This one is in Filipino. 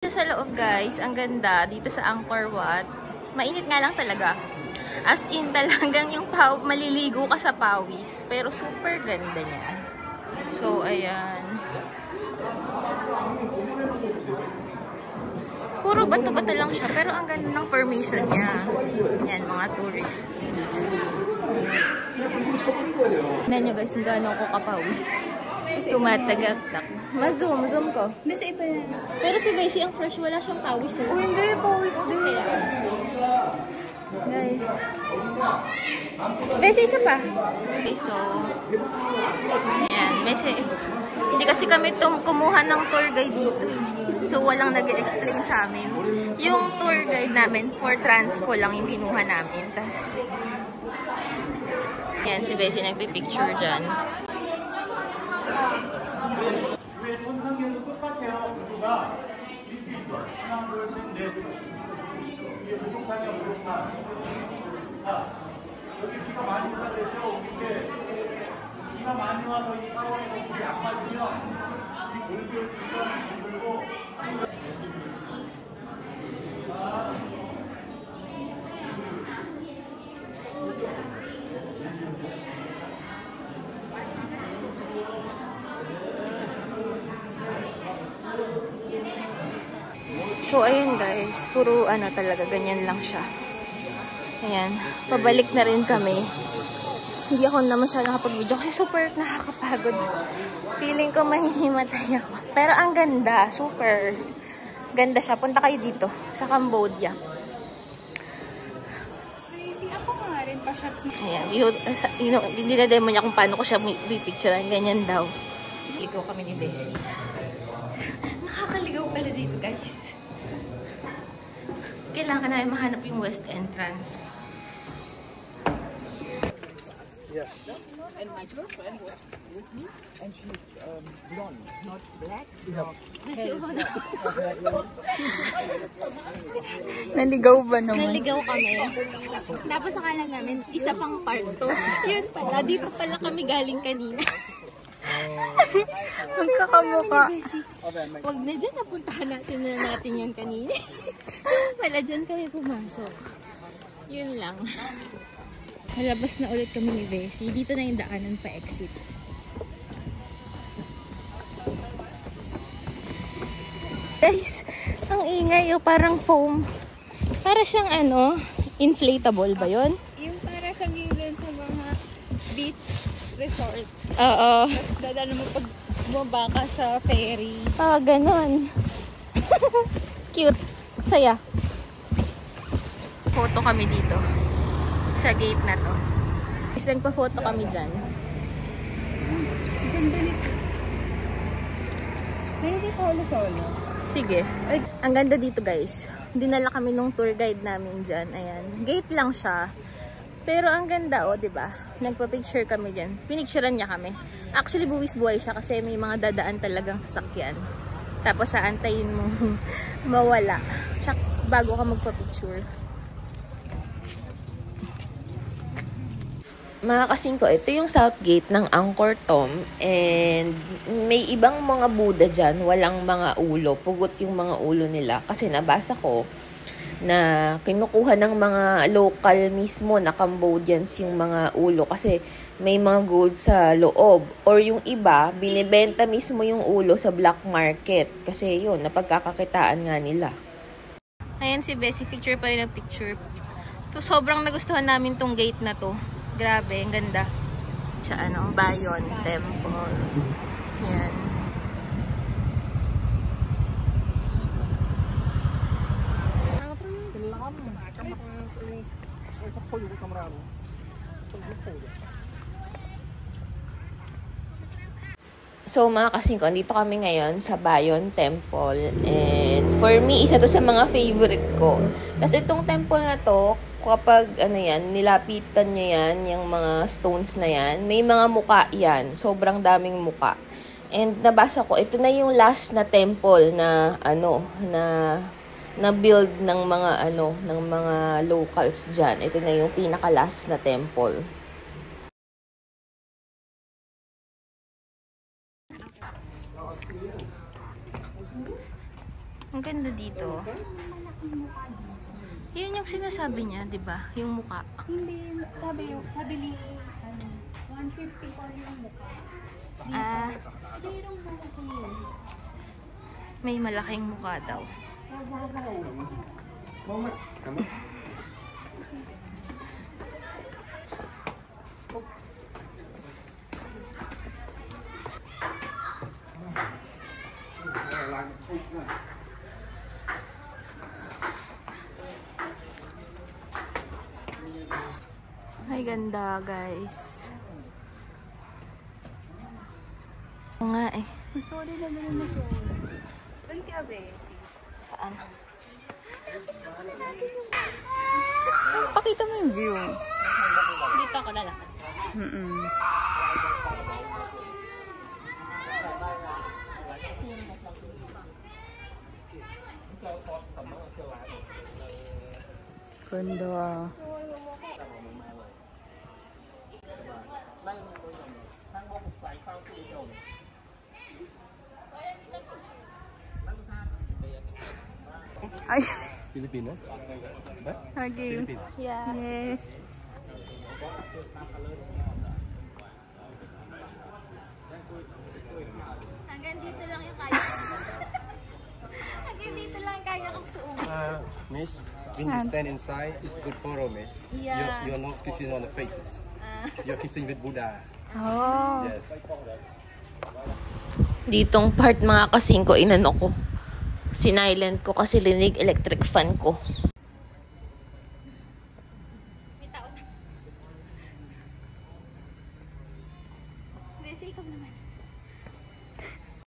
Sa loob guys, ang ganda dito sa Angkor Wat. Mainit nga lang talaga. As in talagang yung maliligo ka sa pawis. Pero super ganda niya. So ayan. Puro bato-bato lang siya pero ang ganda ng formation niya. Yan mga tourist. Tignan nyo guys, kung gaano ako kapawis. Tumatagak-tak. Zoom ko. Nasa iba yan. Pero si Bessie ang fresh, wala siyang pawis. Oh, hindi, pawis din. Guys. Bessie, isa pa. Okay, so, ayan. Bessie, hindi kasi kami kumuha ng tour guide dito. So, walang nag-explain sa amin. Yung tour guide namin, for transpo lang yung kinuha namin. Tapos, ayan, si Bessie nagpipicture dyan. 위에 손상경도 똑같아요. 구조가 비주얼. 하나, 둘, 셋, 넷. 위에 목욕탕이야, 목욕탕. 자, 여기 비가 많이 온다 그랬죠? 이렇게 비가 많이 와서 이 샤워에 물이 안 빠지면 이 물기를 들고 So, ayun guys. Puro ano talaga. Ganyan lang siya. Ayan. Pabalik na rin kami. Hindi ako na masyadong nakapag-video kasi super nakakapagod. Feeling ko mahihimatay ako. Pero ang ganda. Super. Ganda siya. Punta kayo dito. Sa Cambodia. Crazy. Ako nga rin pa-shots na. Ayan. Hindi na demo niya kung paano ko siya pipicturean. Ganyan daw. Ikaw kami ni Bessie. Nakakaligaw pala dito guys. Kailangan namin mahanap yung west entrance. Yeah. And my girlfriend was with me, and she's blonde, not black. Naligaw ba naman? Naligaw kami. Tapos akala namin, isa pang part to. Yun pala, dito pala kami galing kanina. Magkakamuka. Wag na dyan, napuntahan natin yan kanina. Pala dyan kami pumasok. Yun lang. Halabas na ulit kami ni Bessie. Dito na yung daanan pa exit. Guys, ang ingay oh, parang foam. Para siyang ano, inflatable ba yun? Yung para siyang yun sa mga beach resort. Oo. Dadaan mo pag bumaba ka sa ferry. Ah, ganun. Cute. Saya. Photo kami dito. Sa gate na to. Is nagpa-photo kami dyan. Ganda nito. Maybe solo-solo. Sige. Ang ganda dito guys. Dinala kami nung tour guide namin dyan. Ayan. Gate lang siya. Pero ang ganda oh, 'di ba? Nagpa-picture kami diyan. Pinicturean niya kami. Actually buwis-buhay siya kasi may mga dadaan talagang sasakyan. Tapos aantayin mo mawala. Siya bago ka magpa-picture. Mga kasingko, ito yung south gate ng Angkor Thom and may ibang mga Buddha dyan, walang mga ulo, pugot yung mga ulo nila kasi nabasa ko na kinukuha ng mga local mismo na Cambodians yung mga ulo kasi may mga gold sa loob or yung iba, binibenta mismo yung ulo sa black market kasi yun, napagkakakitaan nga nila. Ayan si Bessie, picture pa rin ang picture. So, sobrang nagustuhan namin tong gate na to. Grabe, ang ganda. Sa ano, Bayon Temple. Yan. So mga kasingko, dito kami ngayon sa Bayon Temple. And for me, isa to sa mga favorite ko. Tapos itong temple na to, kapag ano yan, nilapitan nyo yan, yung mga stones na yan, may mga muka yan. Sobrang daming muka. And nabasa ko, ito na yung last na temple na ano, na build ng mga ano, ng mga locals diyan. Ito na yung pinaka last na temple. Ang ganda dito. Yun yung sinasabi niya, di ba? Yung muka. Hindi, sabi ni, 150 po yung mukha. Ah, Mayroong malaki yun. may malaking muka daw. Ay, ganda, guys. Oo nga eh. Sorry na ganun na siya. Doon ka, Bessie. Saan? Pakita mo yung view. Dito ako lalakad. Ganda. Ay. Filipino? Okay. Yeah. Yes. Hanggang dito lang yung kaya ko. Hanggang dito lang kaya kong suot. Miss, when you stand inside, it's good photo, miss. Yeah. You're not kissing on the faces. You're kissing with Buddha. Oh. Yes. Ditong part mga kasing ko, inano ko. Sinilent ko kasi rinig electric fan ko.